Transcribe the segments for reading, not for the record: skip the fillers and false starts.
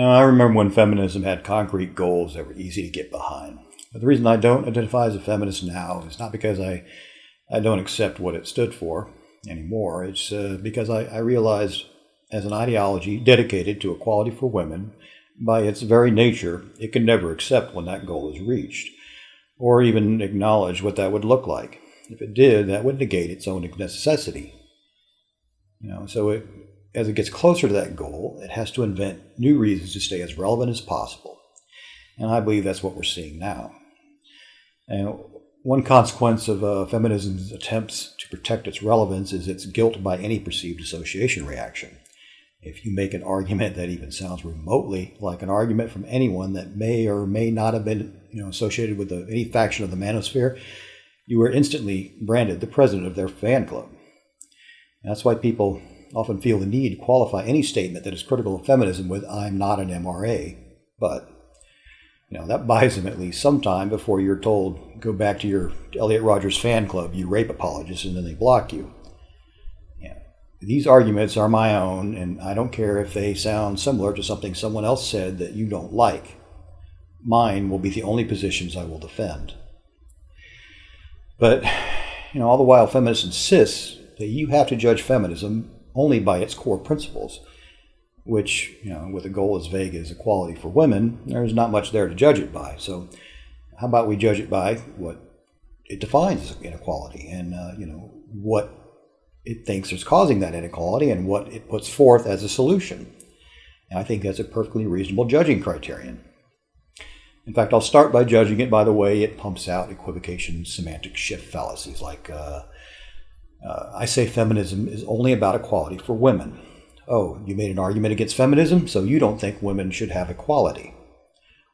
I remember when feminism had concrete goals that were easy to get behind. But the reason I don't identify as a feminist now is not because I don't accept what it stood for anymore. It's because I realized as an ideology dedicated to equality for women, by its very nature, it can never accept when that goal is reached, or even acknowledge what that would look like. If it did, that would negate its own necessity. So as it gets closer to that goal, it has to invent new reasons to stay as relevant as possible. And I believe that's what we're seeing now. And one consequence of feminism's attempts to protect its relevance is its guilt by any perceived association reaction. If you make an argument that even sounds remotely like an argument from anyone that may or may not have been associated with any faction of the manosphere, you are instantly branded the president of their fan club. And that's why people often feel the need to qualify any statement that is critical of feminism with, "I'm not an MRA," but that buys them at least some time before you're told, go back to your Elliot Rodgers fan club, you rape apologist, and then they block you. These arguments are my own, and I don't care if they sound similar to something someone else said that you don't like. Mine will be the only positions I will defend. But, all the while feminists insist that you have to judge feminism only by its core principles, which, with a goal as vague as equality for women, there's not much there to judge it by. So how about we judge it by what it defines as inequality and, what it thinks is causing that inequality and what it puts forth as a solution. And I think that's a perfectly reasonable judging criterion. In fact, I'll start by judging it by the way it pumps out equivocation semantic shift fallacies like, I say feminism is only about equality for women. Oh, you made an argument against feminism, so you don't think women should have equality.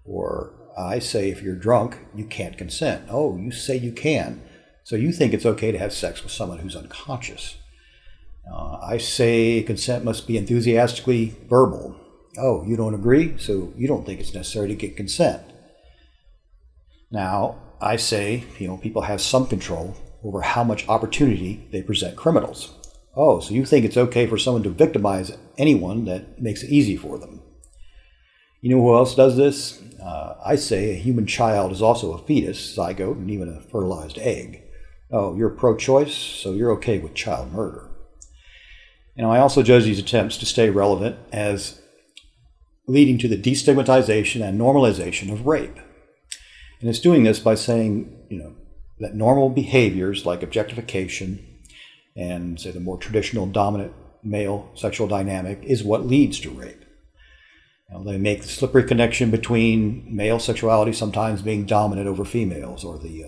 Or I say if you're drunk, you can't consent. Oh, you say you can. So you think it's okay to have sex with someone who's unconscious. I say consent must be enthusiastically verbal. Oh, you don't agree? So you don't think it's necessary to get consent. Now, I say, people have some control over how much opportunity they present criminals. Oh, so you think it's okay for someone to victimize anyone that makes it easy for them. You know who else does this? I say a human child is also a fetus, zygote, and even a fertilized egg. Oh, you're pro-choice, so you're okay with child murder. I also judge these attempts to stay relevant as leading to the destigmatization and normalization of rape. And it's doing this by saying, that normal behaviors like objectification and, say, the more traditional dominant male sexual dynamic is what leads to rape. They make the slippery connection between male sexuality sometimes being dominant over females, or the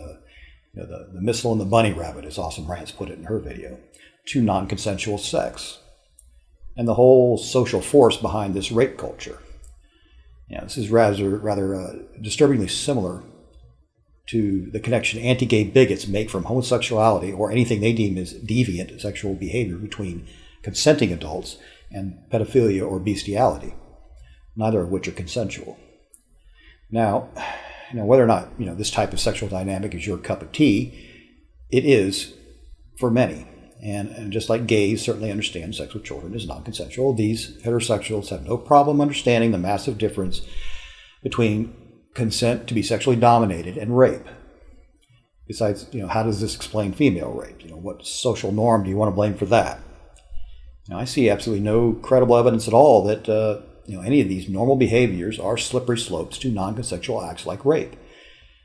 missile and the bunny rabbit, as Awesome Rants put it in her video, to non-consensual sex, and the whole social force behind this rape culture. This is rather disturbingly similar to the connection anti-gay bigots make from homosexuality or anything they deem as deviant sexual behavior between consenting adults and pedophilia or bestiality, neither of which are consensual. Now, whether or not this type of sexual dynamic is your cup of tea, it is for many. And just like gays certainly understand sex with children is non-consensual, these heterosexuals have no problem understanding the massive difference between consent to be sexually dominated and rape. Besides, how does this explain female rape? What social norm do you want to blame for that? I see absolutely no credible evidence at all that any of these normal behaviors are slippery slopes to non-consensual acts like rape.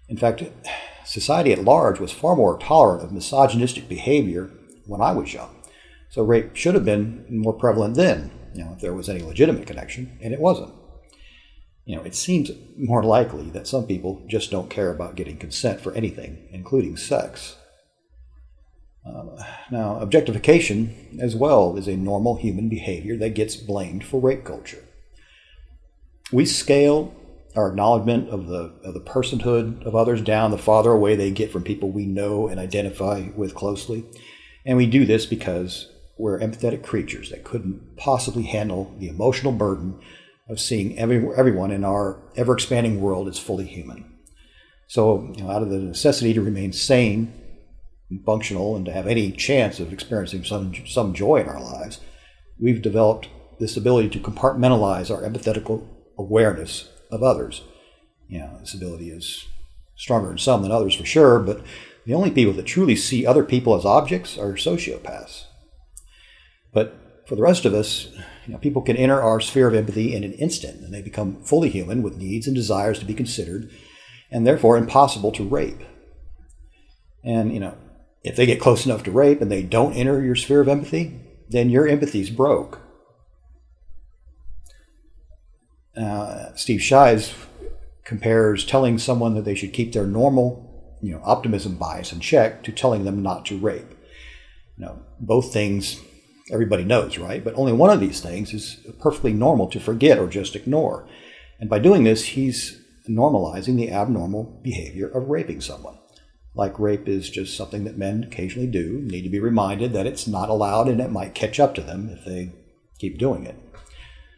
In fact, society at large was far more tolerant of misogynistic behavior when I was young. So rape should have been more prevalent then, if there was any legitimate connection, and it wasn't. It seems more likely that some people just don't care about getting consent for anything, including sex. Now, objectification as well is a normal human behavior that gets blamed for rape culture. We scale our acknowledgement of the personhood of others down the farther away they get from people we know and identify with closely. And we do this because we're empathetic creatures that couldn't possibly handle the emotional burden of seeing everyone in our ever-expanding world as fully human. So, out of the necessity to remain sane and functional and to have any chance of experiencing some joy in our lives, we've developed this ability to compartmentalize our awareness of others. This ability is stronger in some than others for sure, but the only people that truly see other people as objects are sociopaths. But for the rest of us, people can enter our sphere of empathy in an instant, and they become fully human with needs and desires to be considered, and therefore impossible to rape. And, if they get close enough to rape and they don't enter your sphere of empathy, then your empathy's broke. Steve Shives compares telling someone that they should keep their normal, optimism bias in check to telling them not to rape. Both things everybody knows, right? But only one of these things is perfectly normal to forget or just ignore. And by doing this, he's normalizing the abnormal behavior of raping someone. Like rape is just something that men occasionally do, need to be reminded that it's not allowed and it might catch up to them if they keep doing it.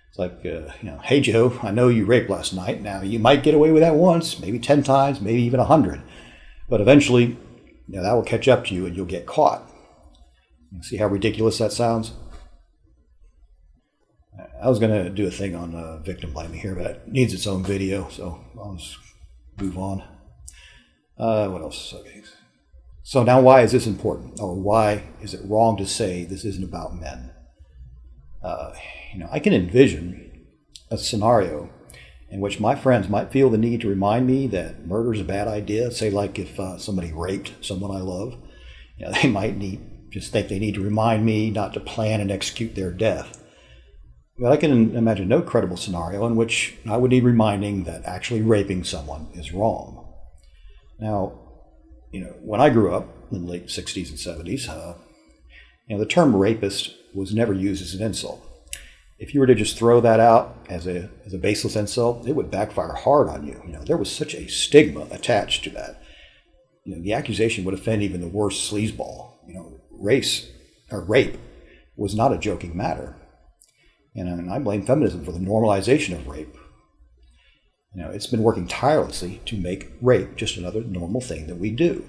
It's like, hey Joe, I know you raped last night. Now you might get away with that once, maybe 10 times, maybe even 100. But eventually, that will catch up to you and you'll get caught. See how ridiculous that sounds? I was going to do a thing on victim blaming here, but it needs its own video, so I'll just move on. What else? Okay. So now why is this important? Or why is it wrong to say this isn't about men? I can envision a scenario in which my friends might feel the need to remind me that murder is a bad idea. Say like if somebody raped someone I love, they might just think they need to remind me not to plan and execute their death. But I can imagine no credible scenario in which I would need reminding that actually raping someone is wrong. Now, when I grew up in the late 60s and 70s, the term rapist was never used as an insult. If you were to just throw that out as a baseless insult, it would backfire hard on you. There was such a stigma attached to that. The accusation would offend even the worst sleazeball. Rape was not a joking matter. And I blame feminism for the normalization of rape. It's been working tirelessly to make rape just another normal thing that we do.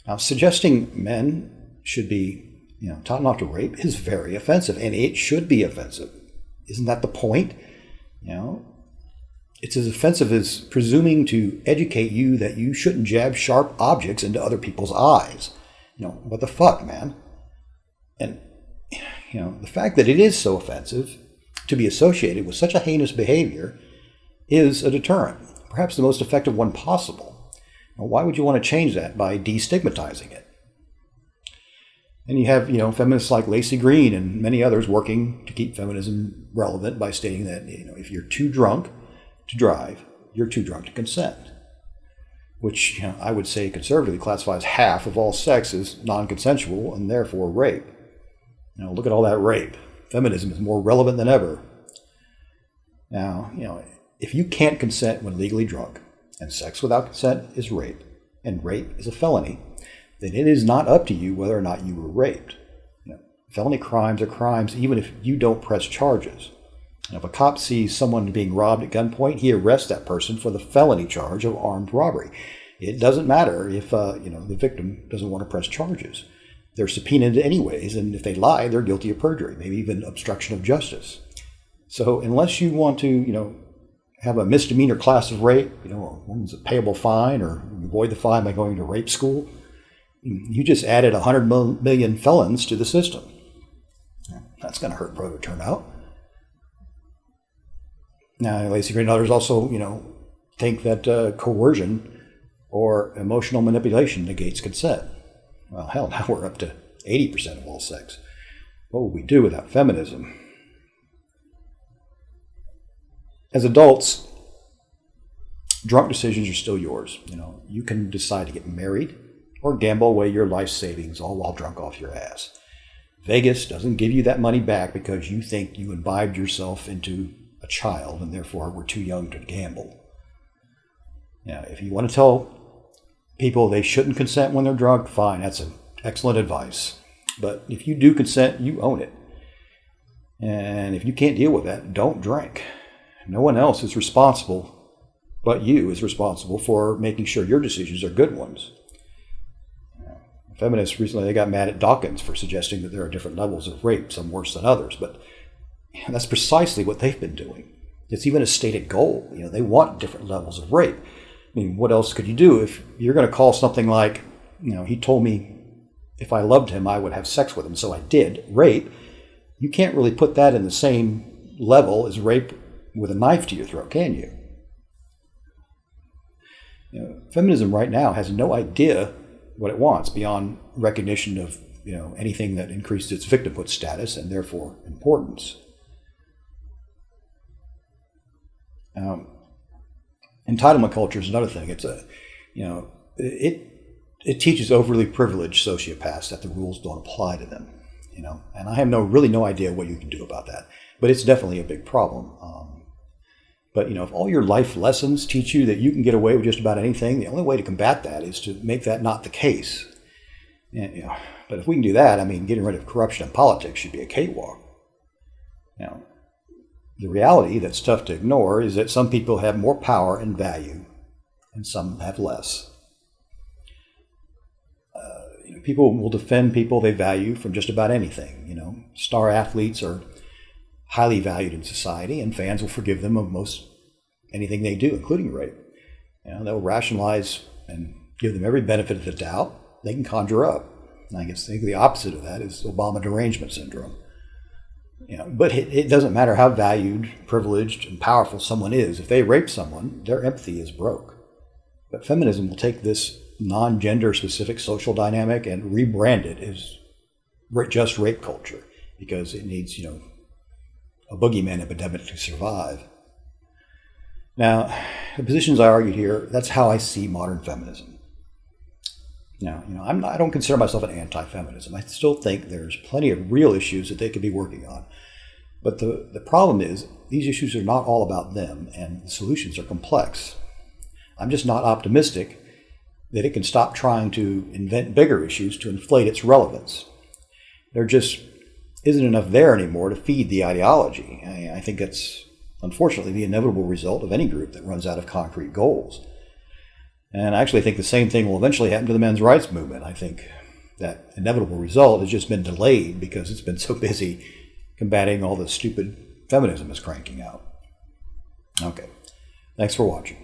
Now, suggesting men should be, taught not to rape is very offensive, and it should be offensive. Isn't that the point? It's as offensive as presuming to educate you that you shouldn't jab sharp objects into other people's eyes. What the fuck, man? And, the fact that it is so offensive to be associated with such a heinous behavior is a deterrent, perhaps the most effective one possible. Now, why would you want to change that by destigmatizing it? And you have, feminists like Lacey Green and many others working to keep feminism relevant by stating that, if you're too drunk to drive, you're too drunk to consent. Which, I would say conservatively classifies half of all sex as non-consensual and therefore rape. Look at all that rape. Feminism is more relevant than ever. Now, if you can't consent when legally drunk, and sex without consent is rape, and rape is a felony, then it is not up to you whether or not you were raped. Felony crimes are crimes even if you don't press charges. And if a cop sees someone being robbed at gunpoint, he arrests that person for the felony charge of armed robbery. It doesn't matter if the victim doesn't want to press charges. They're subpoenaed anyways, and if they lie, they're guilty of perjury, maybe even obstruction of justice. So unless you want to, have a misdemeanor class of rape, one's a payable fine, or avoid the fine by going to rape school, you just added 100 million felons to the system. That's going to hurt voter turnout. Now, Lacey Green and others also, think that coercion or emotional manipulation negates consent. Well, hell, now we're up to 80% of all sex. What would we do without feminism? As adults, drunk decisions are still yours. You can decide to get married or gamble away your life savings all while drunk off your ass. Vegas doesn't give you that money back because you think you imbibed yourself into a child and therefore were too young to gamble. If you want to tell people they shouldn't consent when they're drunk, fine, that's an excellent advice. But if you do consent, you own it. And if you can't deal with that, don't drink. No one else is responsible, but you is responsible for making sure your decisions are good ones. Feminists recently, they got mad at Dawkins for suggesting that there are different levels of rape, some worse than others, but that's precisely what they've been doing. It's even a stated goal. They want different levels of rape. I mean, what else could you do if you're going to call something like, he told me if I loved him, I would have sex with him, so I did, rape? You can't really put that in the same level as rape with a knife to your throat, can you? Feminism right now has no idea what it wants beyond recognition of anything that increases its victimhood status and therefore importance. Entitlement culture is another thing. It's it teaches overly privileged sociopaths that the rules don't apply to them. And I have really no idea what you can do about that. But it's definitely a big problem. But if all your life lessons teach you that you can get away with just about anything, the only way to combat that is to make that not the case. And, but if we can do that, getting rid of corruption in politics should be a cakewalk. The reality that's tough to ignore is that some people have more power and value, and some have less. People will defend people they value from just about anything. Star athletes are highly valued in society, and fans will forgive them of most anything they do, including rape. They'll rationalize and give them every benefit of the doubt they can conjure up. And I think the opposite of that is Obama derangement syndrome. But it doesn't matter how valued, privileged, and powerful someone is. If they rape someone, their empathy is broke. But feminism will take this non-gender specific social dynamic and rebrand it as just rape culture, because it needs, a boogeyman epidemic to survive. Now, the positions I argued here, that's how I see modern feminism. Now, I don't consider myself an anti-feminism. I still think there's plenty of real issues that they could be working on. But the problem is, these issues are not all about them, and the solutions are complex. I'm just not optimistic that it can stop trying to invent bigger issues to inflate its relevance. There just isn't enough there anymore to feed the ideology. I think that's unfortunately the inevitable result of any group that runs out of concrete goals. And I actually think the same thing will eventually happen to the men's rights movement. I think that inevitable result has just been delayed because it's been so busy combating all the stupid feminism is cranking out. Okay, thanks for watching.